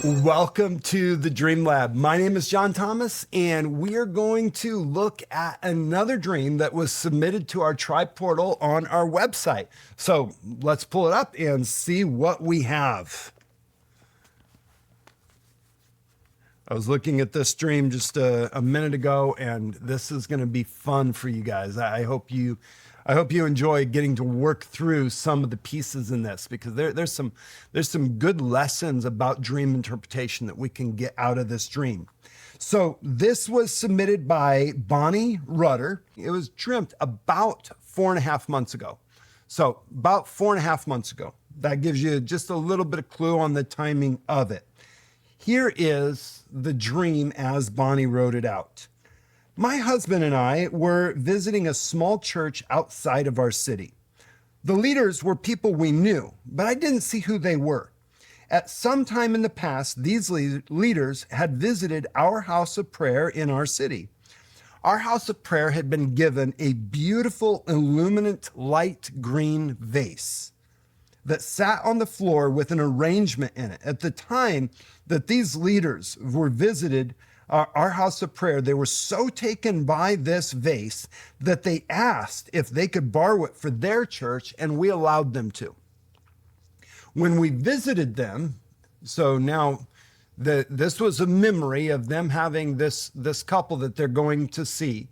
Welcome to the Dream Lab. My name is John Thomas, and we are going to look at another dream that was submitted to our tribe portal on our website. So let's pull it up and see what we have. I was looking at this dream just a minute ago, and this is going to be fun for you guys. I hope you enjoy getting to work through some of the pieces in this, because there's some good lessons about dream interpretation that we can get out of this dream. So this was submitted by Bonnie Rudder. It was dreamt about 4.5 months ago. So about 4.5 months ago. That gives you just a little bit of clue on the timing of it. Here is the dream as Bonnie wrote it out. My husband and I were visiting a small church outside of our city. The leaders were people we knew, but I didn't see who they were. At some time in the past, these leaders had visited our house of prayer in our city. Our house of prayer had been given a beautiful, illuminant, light green vase that sat on the floor with an arrangement in it. At the time that these leaders were visited our house of prayer, they were so taken by this vase that they asked if they could borrow it for their church, and we allowed them to. When we visited them, so now this was a memory of them having this couple that they're going to see.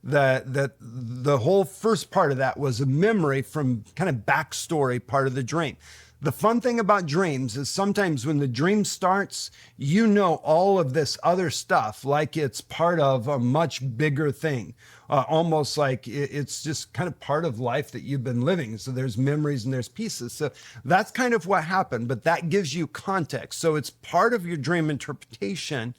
That the whole first part of that was a memory from kind of backstory part of the dream. The fun thing about dreams is sometimes when the dream starts, you know all of this other stuff like it's part of a much bigger thing, almost like it's just kind of part of life that you've been living. So there's memories and there's pieces. So that's kind of what happened, but that gives you context. So it's part of your dream interpretation,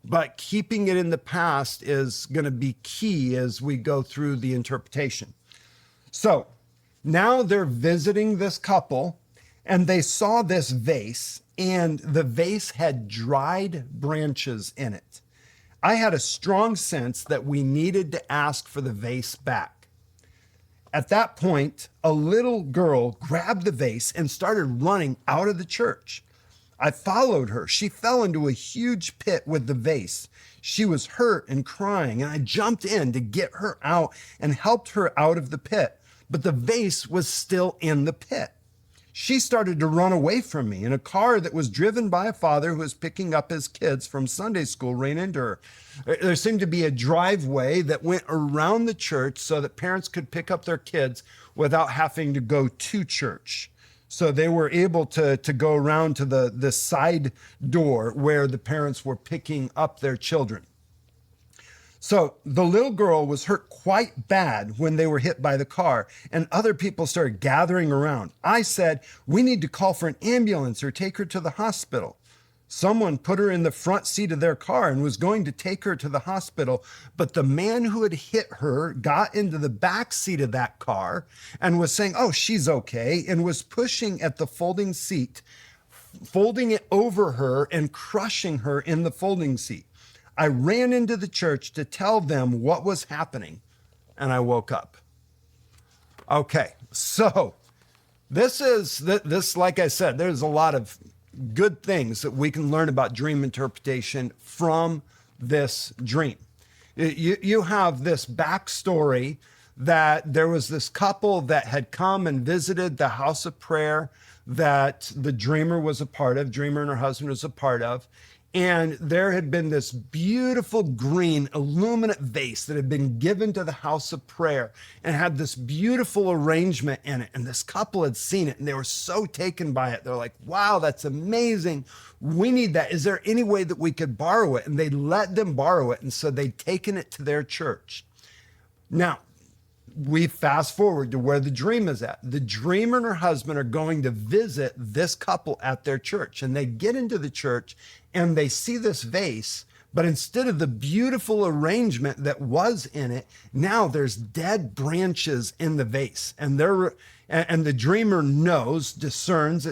but keeping it in the past is going to be key as we go through the interpretation. So now they're visiting this couple, and they saw this vase, and the vase had dried branches in it. I had a strong sense that we needed to ask for the vase back. At that point, a little girl grabbed the vase and started running out of the church. I followed her. She fell into a huge pit with the vase. She was hurt and crying, and I jumped in to get her out and helped her out of the pit. But the vase was still in the pit. She started to run away from me, and a car that was driven by a father who was picking up his kids from Sunday school ran into her. There seemed to be a driveway that went around the church so that parents could pick up their kids without having to go to church. So they were able to go around to the side door where the parents were picking up their children. So the little girl was hurt quite bad when they were hit by the car, and other people started gathering around. I said, we need to call for an ambulance or take her to the hospital. Someone put her in the front seat of their car and was going to take her to the hospital, but the man who had hit her got into the back seat of that car and was saying, oh, she's okay, and was pushing at the folding seat, folding it over her and crushing her in the folding seat. I ran into the church to tell them what was happening, and I woke up. Okay, so this, like I said, there's a lot of good things that we can learn about dream interpretation from this dream. You have this backstory that there was this couple that had come and visited the house of prayer that the dreamer was a part of, dreamer and her husband was a part of. And there had been this beautiful green illuminate vase that had been given to the house of prayer and had this beautiful arrangement in it. And this couple had seen it and they were so taken by it. They're like, wow, that's amazing. We need that. Is there any way that we could borrow it? And they let them borrow it. And so they'd taken it to their church. Now, we fast forward to where the dream is at. The dreamer and her husband are going to visit this couple at their church, and they get into the church and they see this vase, but instead of the beautiful arrangement that was in it, now there's dead branches in the vase, and the dreamer discerns.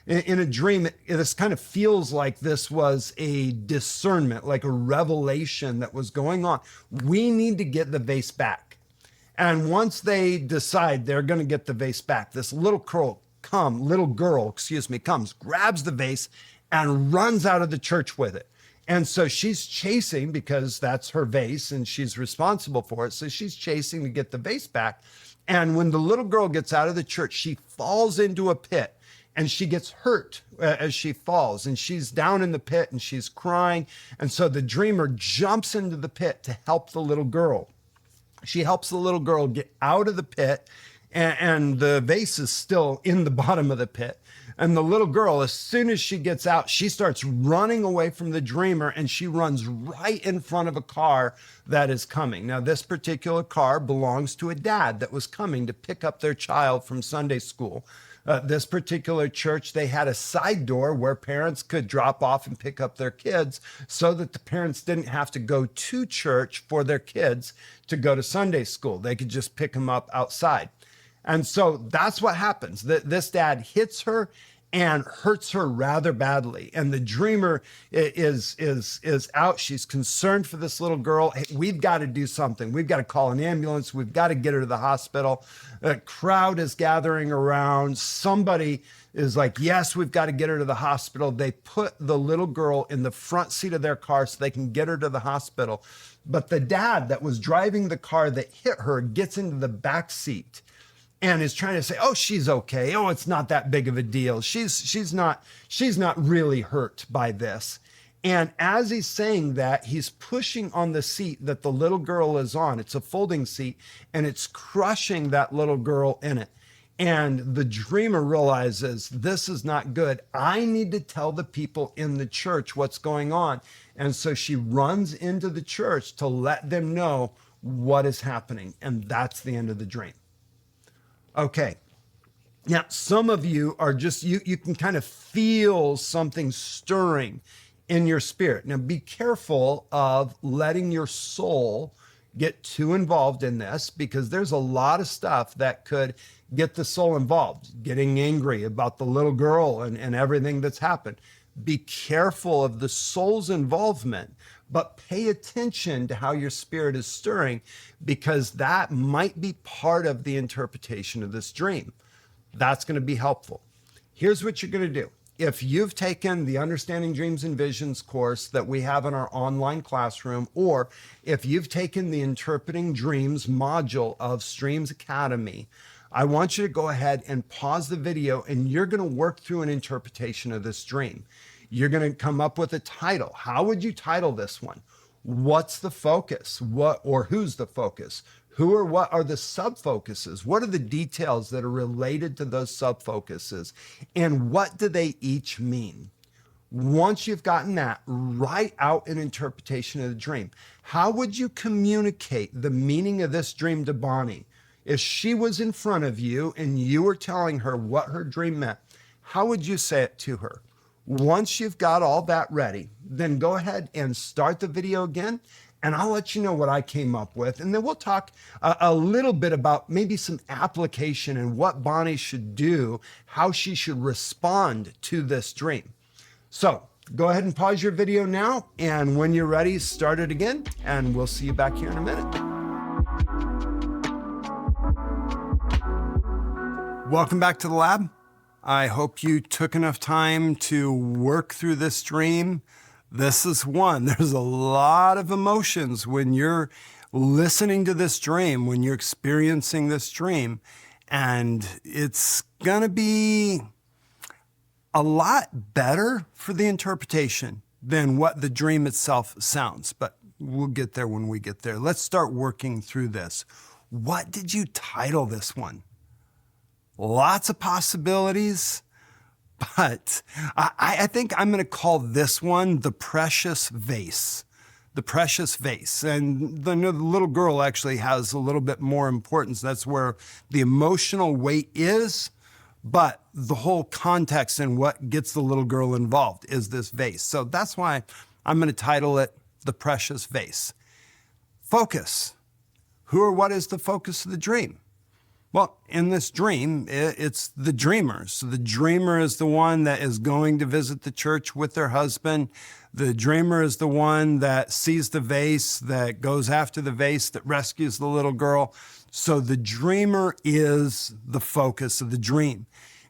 In a dream, this kind of feels like this was a discernment, like a revelation that was going on. We need to get the vase back. And once they decide they're going to get the vase back, this little girl comes, grabs the vase and runs out of the church with it. And so she's chasing, because that's her vase and she's responsible for it. So she's chasing to get the vase back. And when the little girl gets out of the church, she falls into a pit and she gets hurt as she falls, and she's down in the pit and she's crying. And so the dreamer jumps into the pit to help the little girl. She helps the little girl get out of the pit, and the vase is still in the bottom of the pit. And the little girl, as soon as she gets out, she starts running away from the dreamer, and she runs right in front of a car that is coming. Now, this particular car belongs to a dad that was coming to pick up their child from Sunday school. This particular church, they had a side door where parents could drop off and pick up their kids, so that the parents didn't have to go to church for their kids to go to Sunday school. They could just pick them up outside. And so that's what happens. This dad hits her and hurts her rather badly. And the dreamer is out. She's concerned for this little girl. Hey, we've got to do something. We've got to call an ambulance. We've got to get her to the hospital. A crowd is gathering around. Somebody is like, yes, we've got to get her to the hospital. They put the little girl in the front seat of their car so they can get her to the hospital. But the dad that was driving the car that hit her gets into the back seat and is trying to say, oh, she's okay. Oh, it's not that big of a deal. She's not really hurt by this. And as he's saying that, he's pushing on the seat that the little girl is on. It's a folding seat, and it's crushing that little girl in it. And the dreamer realizes, this is not good. I need to tell the people in the church what's going on. And so she runs into the church to let them know what is happening. And that's the end of the dream. Okay. Now, some of you are just, you can kind of feel something stirring in your spirit. Now, be careful of letting your soul get too involved in this, because there's a lot of stuff that could get the soul involved, getting angry about the little girl and everything that's happened. Be careful of the soul's involvement, but pay attention to how your spirit is stirring, because that might be part of the interpretation of this dream. That's going to be helpful. Here's what you're going to do. If you've taken the Understanding Dreams and Visions course that we have in our online classroom, or if you've taken the Interpreting Dreams module of Streams Academy, I want you to go ahead and pause the video, and you're going to work through an interpretation of this dream. You're going to come up with a title. How would you title this one? What's the focus? What or who's the focus? Who or what are the sub-focuses? What are the details that are related to those sub-focuses? And what do they each mean? Once you've gotten that, write out an interpretation of the dream. How would you communicate the meaning of this dream to Bonnie? If she was in front of you and you were telling her what her dream meant, how would you say it to her? Once you've got all that ready, then go ahead and start the video again, and I'll let you know what I came up with. And then we'll talk a little bit about maybe some application and what Bonnie should do, how she should respond to this dream. So go ahead and pause your video now, and when you're ready, start it again, and we'll see you back here in a minute. Welcome back to the lab. I hope you took enough time to work through this dream. This is one. There's a lot of emotions when you're listening to this dream, when you're experiencing this dream, and it's going to be a lot better for the interpretation than what the dream itself sounds, but we'll get there when we get there. Let's start working through this. What did you title this one? Lots of possibilities, but I think I'm going to call this one The Precious Vase. The Precious Vase. And the little girl actually has a little bit more importance. That's where the emotional weight is, but the whole context and what gets the little girl involved is this vase. So that's why I'm going to title it The Precious Vase. Focus. Who or what is the focus of the dream? Well, in this dream, it's the dreamer. So the dreamer is the one that is going to visit the church with their husband. The dreamer is the one that sees the vase, that goes after the vase, that rescues the little girl. So the dreamer is the focus of the dream.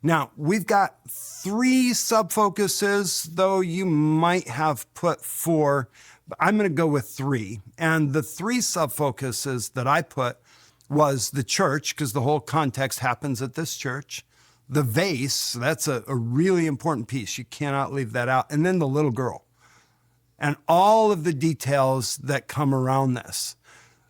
Now, we've got 3 sub-focuses, though you might have put 4. But I'm going to go with 3. And the 3 sub-focuses that I put was the church, because the whole context happens at this church. The vase, that's a really important piece. You cannot leave that out. And then the little girl and all of the details that come around this.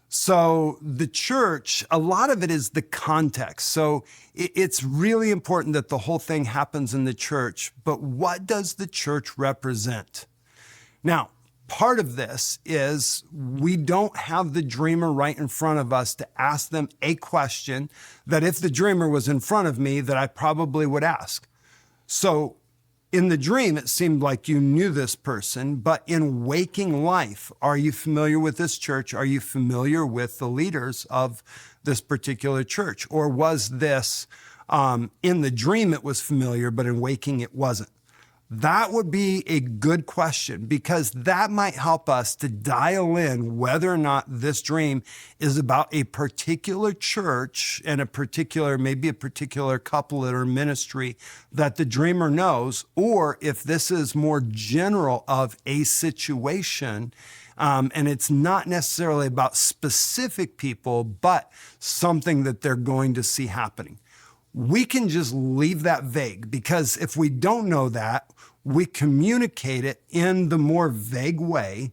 So the church, a lot of it is the context. So it's really important that the whole thing happens in the church. But what does the church represent? Now, part of this is we don't have the dreamer right in front of us to ask them a question that if the dreamer was in front of me, that I probably would ask. So in the dream, it seemed like you knew this person, but in waking life, are you familiar with this church? Are you familiar with the leaders of this particular church? Or was this, in the dream, it was familiar, but in waking, it wasn't? That would be a good question, because that might help us to dial in whether or not this dream is about a particular church and maybe a particular couplet or ministry that the dreamer knows, or if this is more general of a situation, and it's not necessarily about specific people, but something that they're going to see happening. We can just leave that vague, because if we don't know that, we communicate it in the more vague way.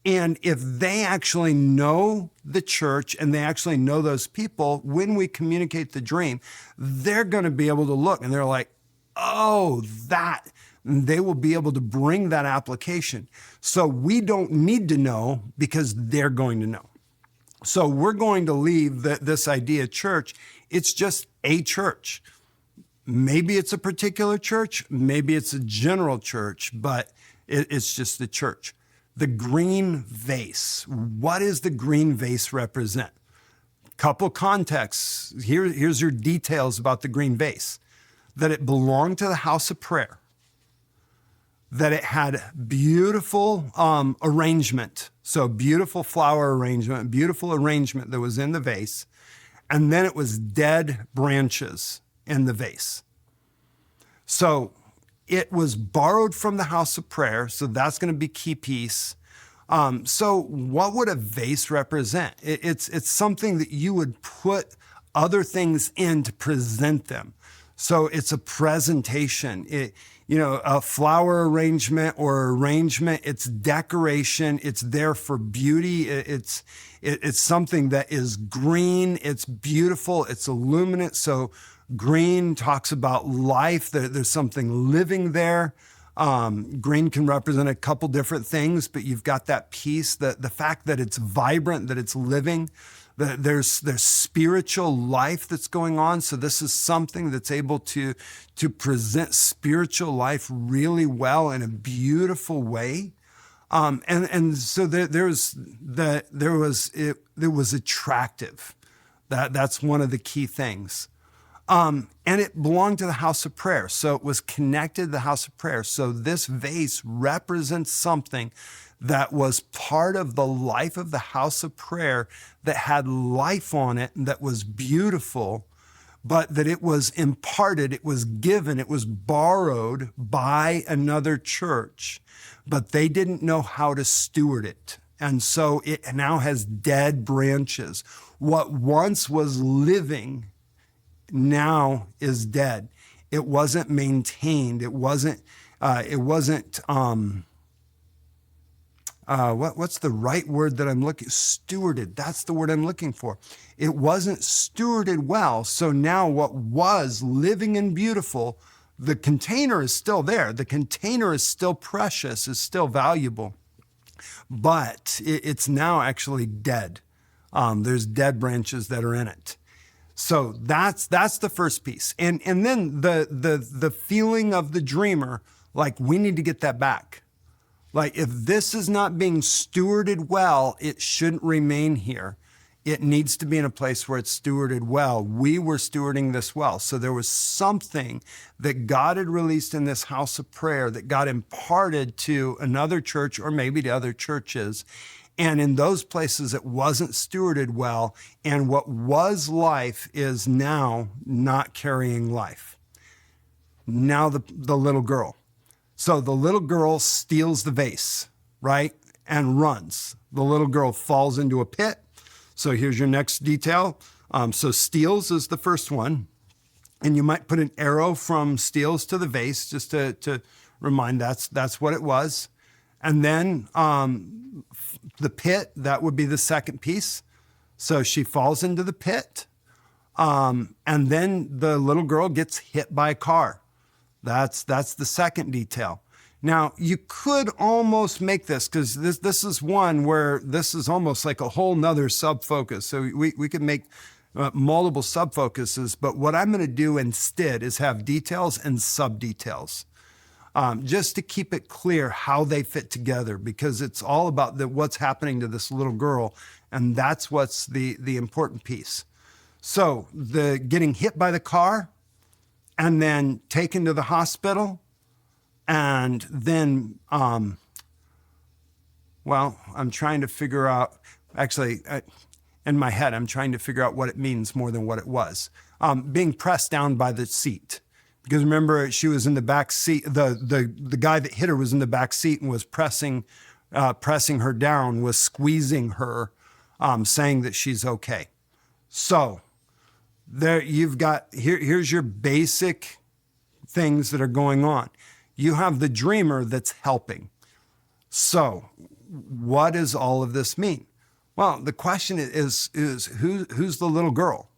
And if they actually know the church and they actually know those people, when we communicate the dream, they're going to be able to look and they're like, oh, that. And they will be able to bring that application. So we don't need to know, because they're going to know. So we're going to leave this idea church. It's just a church. Maybe it's a particular church, maybe it's a general church, but it's just the church. The green vase. What does the green vase represent? Couple contexts. Here's your details about the green vase. That it belonged to the house of prayer. That it had beautiful arrangement. So beautiful flower arrangement, beautiful arrangement that was in the vase. And then it was dead branches in the vase. So it was borrowed from the house of prayer. So that's going to be key piece. So what would a vase represent? It's something that you would put other things in to present them. So it's a presentation. A flower arrangement or arrangement, it's decoration. It's there for beauty. It's something that is green. It's beautiful. It's illuminate. So green talks about life. There's something living there. Green can represent a couple different things, but you've got that piece, the fact that it's vibrant, that it's living, that there's spiritual life that's going on. So this is something that's able to present spiritual life really well in a beautiful way. And so there was attractive. That's one of the key things. And it belonged to the house of prayer. So it was connected to the house of prayer. So this vase represents something that was part of the life of the house of prayer, that had life on it, and that was beautiful, but that it was imparted, it was given, it was borrowed by another church, but they didn't know how to steward it. And so it now has dead branches. What once was living now is dead. It wasn't maintained. What's the right word that I'm looking? Stewarded. That's the word I'm looking for. It wasn't stewarded well. So now what was living and beautiful, the container is still there. The container is still precious, is still valuable, but it's now actually dead. There's dead branches that are in it. So that's the first piece. And then the feeling of the dreamer, like we need to get that back. Like if this is not being stewarded well, it shouldn't remain here. It needs to be in a place where it's stewarded well. We were stewarding this well. So there was something that God had released in this house of prayer that got imparted to another church or maybe to other churches. And in those places, it wasn't stewarded well. And what was life is now not carrying life. Now the little girl. So the little girl steals the vase, right? And runs. The little girl falls into a pit. So here's your next detail. So steals is the first one. And you might put an arrow from steals to the vase just to remind that's what it was. And then the pit, that would be the second piece. So she falls into the pit. And then the little girl gets hit by a car. That's the second detail. Now, you could almost make this, because this is one where this is almost like a whole nother sub-focus. So we could make multiple sub-focuses, but what I'm going to do instead is have details and sub-details, just to keep it clear how they fit together, because it's all about what's happening to this little girl, and that's what's the important piece. So the getting hit by the car and then taken to the hospital, and then, I'm trying to figure out, in my head, I'm trying to figure out what it means more than what it was. Being pressed down by the seat. Because remember, she was in the back seat, the guy that hit her was in the back seat and was pressing her down, was squeezing her, saying that she's okay. So there you've got, here's your basic things that are going on. You have the dreamer that's helping. So what does all of this mean? Well, the question is who's the little girl?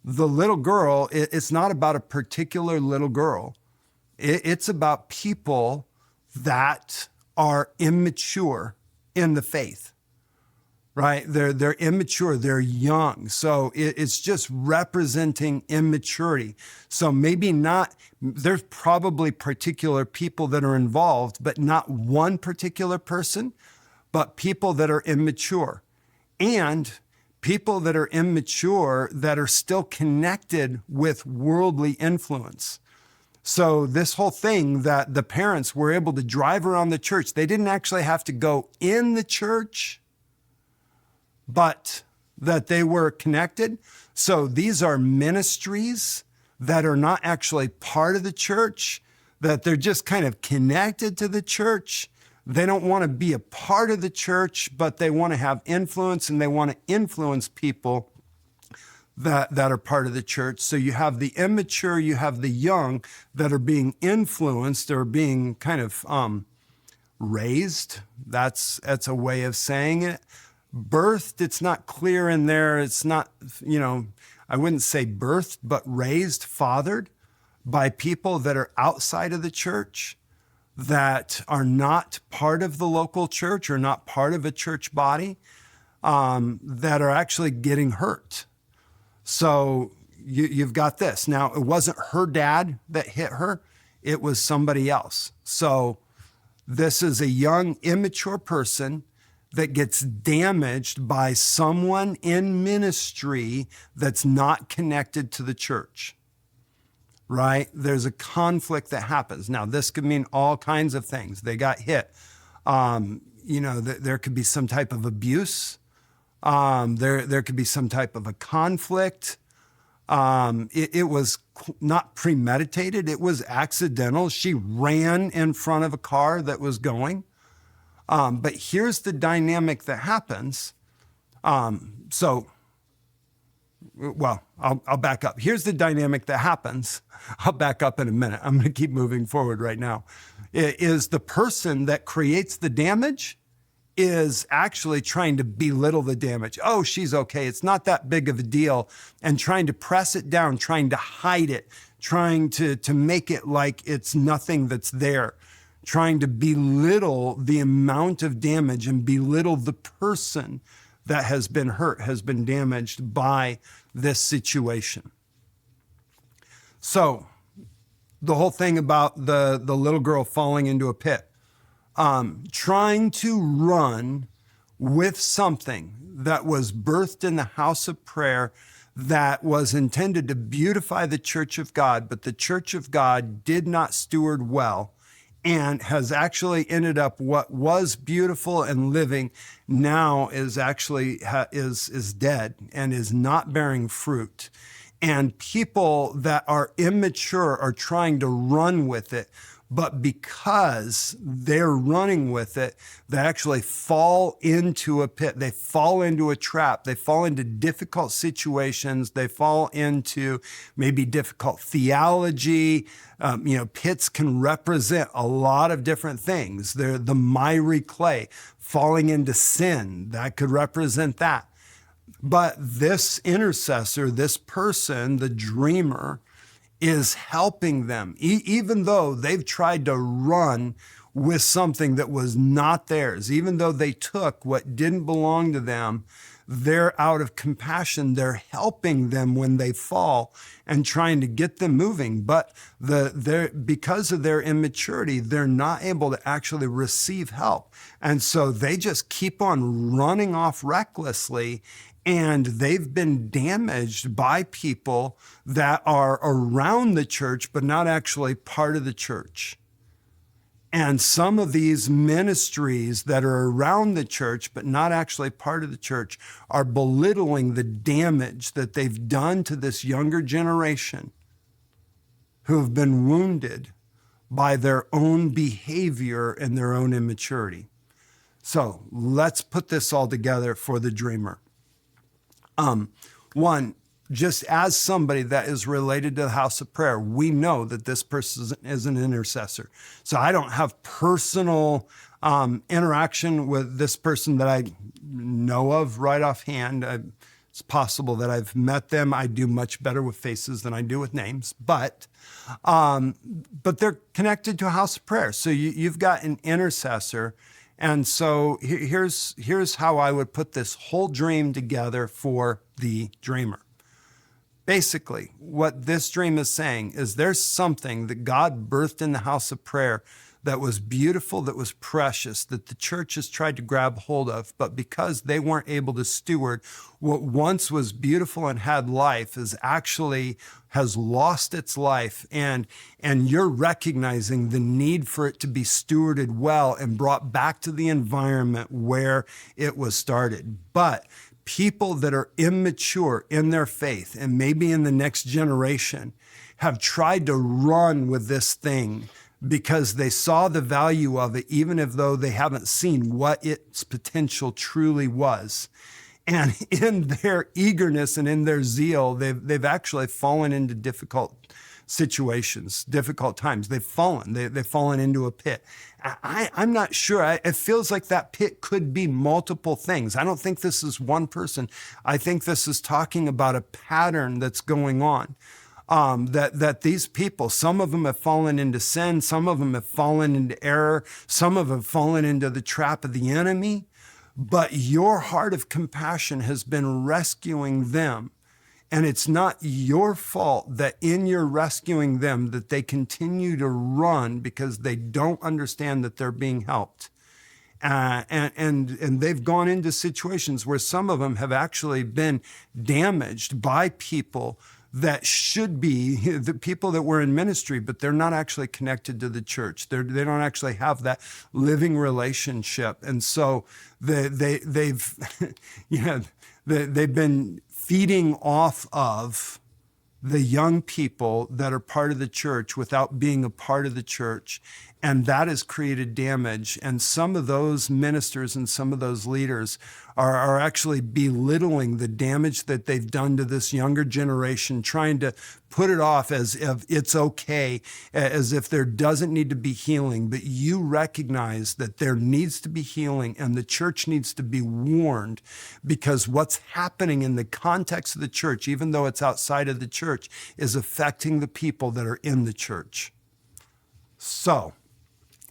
The little girl, it's not about a particular little girl. It's about people that are immature in the faith, right? They're immature, they're young. So it's just representing immaturity. So maybe not, there's probably particular people that are involved, but not one particular person, but people that are immature. And people that are immature that are still connected with worldly influence. So this whole thing that the parents were able to drive around the church, they didn't actually have to go in the church, but that they were connected. So these are ministries that are not actually part of the church, that they're just kind of connected to the church. They don't want to be a part of the church, but they want to have influence, and they want to influence people that are part of the church. So you have the immature, you have the young that are being influenced or being kind of raised. That's a way of saying it. Birthed, it's not clear in there. It's not, I wouldn't say birthed, but raised, fathered by people that are outside of the church, that are not part of the local church or not part of a church body, that are actually getting hurt. So you've got this. Now, it wasn't her dad that hit her. It was somebody else. So this is a young, immature person that gets damaged by someone in ministry that's not connected to the church, right? There's a conflict that happens. Now, this could mean all kinds of things. They got hit. There could be some type of abuse. There could be some type of a conflict. It was not premeditated. It was accidental. She ran in front of a car that was going. But here's the dynamic that happens. I'll back up. Here's the dynamic that happens. I'll back up in a minute. I'm going to keep moving forward right now. It is the person that creates the damage is actually trying to belittle the damage. Oh, she's okay. It's not that big of a deal. And trying to press it down, trying to hide it, trying to make it like it's nothing that's there, trying to belittle the amount of damage and belittle the person that has been hurt, has been damaged by this situation. So the whole thing about the little girl falling into a pit, trying to run with something that was birthed in the house of prayer that was intended to beautify the church of God, but the church of God did not steward well, and has actually ended up what was beautiful and living now is actually is dead and is not bearing fruit. And people that are immature are trying to run with it. But because they're running with it, they actually fall into a pit. They fall into a trap. They fall into difficult situations. They fall into maybe difficult theology. Pits can represent a lot of different things. They're the miry clay, falling into sin. That could represent that. But this intercessor, this person, the dreamer, is helping them, even though they've tried to run with something that was not theirs, even though they took what didn't belong to them. They're out of compassion. They're helping them when they fall and trying to get them moving. But because of their immaturity, they're not able to actually receive help. And so they just keep on running off recklessly. And they've been damaged by people that are around the church, but not actually part of the church. And some of these ministries that are around the church, but not actually part of the church, are belittling the damage that they've done to this younger generation who have been wounded by their own behavior and their own immaturity. So let's put this all together for the dreamer. One, just as somebody that is related to the house of prayer, we know that this person is an intercessor. So I don't have personal interaction with this person that I know of right offhand. It's possible that I've met them. I do much better with faces than I do with names, but they're connected to a house of prayer. So you've got an intercessor. And so here's how I would put this whole dream together for the dreamer. Basically, what this dream is saying is there's something that God birthed in the house of prayer that was beautiful, that was precious, that the church has tried to grab hold of, but because they weren't able to steward what once was beautiful and had life has lost its life, and you're recognizing the need for it to be stewarded well and brought back to the environment where it was started. But people that are immature in their faith, and maybe in the next generation, have tried to run with this thing because they saw the value of it, even if though they haven't seen what its potential truly was. And in their eagerness and in their zeal, they've actually fallen into difficult situations, difficult times. They've fallen into a pit. I'm not sure. It feels like that pit could be multiple things. I don't think this is one person. I think this is talking about a pattern that's going on. That these people, some of them have fallen into sin, some of them have fallen into error, some of them have fallen into the trap of the enemy, but your heart of compassion has been rescuing them. And it's not your fault that in your rescuing them, that they continue to run because they don't understand that they're being helped. And they've gone into situations where some of them have actually been damaged by people that should be the people that were in ministry, but they're not actually connected to the church. They don't actually have that living relationship. And so they've been feeding off of the young people that are part of the church without being a part of the church. And that has created damage. And some of those ministers and some of those leaders are actually belittling the damage that they've done to this younger generation, trying to put it off as if it's okay, as if there doesn't need to be healing. But you recognize that there needs to be healing and the church needs to be warned, because what's happening in the context of the church, even though it's outside of the church, is affecting the people that are in the church. So,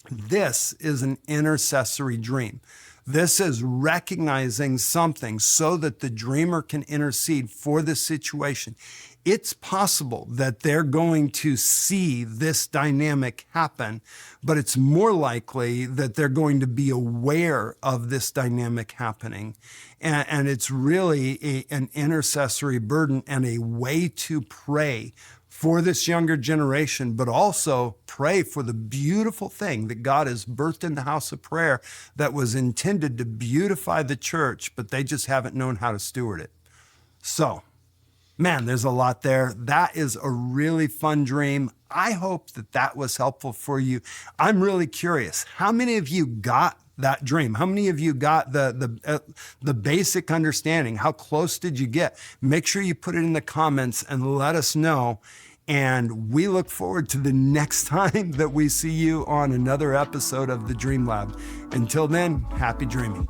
this is an intercessory dream. This is recognizing something so that the dreamer can intercede for the situation. It's possible that they're going to see this dynamic happen, but it's more likely that they're going to be aware of this dynamic happening. And it's really an intercessory burden and a way to pray for this younger generation, but also pray for the beautiful thing that God has birthed in the house of prayer that was intended to beautify the church, but they just haven't known how to steward it. So Man, there's a lot there. That is a really fun dream. I hope that that was helpful for you. I'm really curious. How many of you got that dream? How many of you got the basic understanding? How close did you get? Make sure you put it in the comments and let us know. And we look forward to the next time that we see you on another episode of the Dream Lab. Until then, happy dreaming.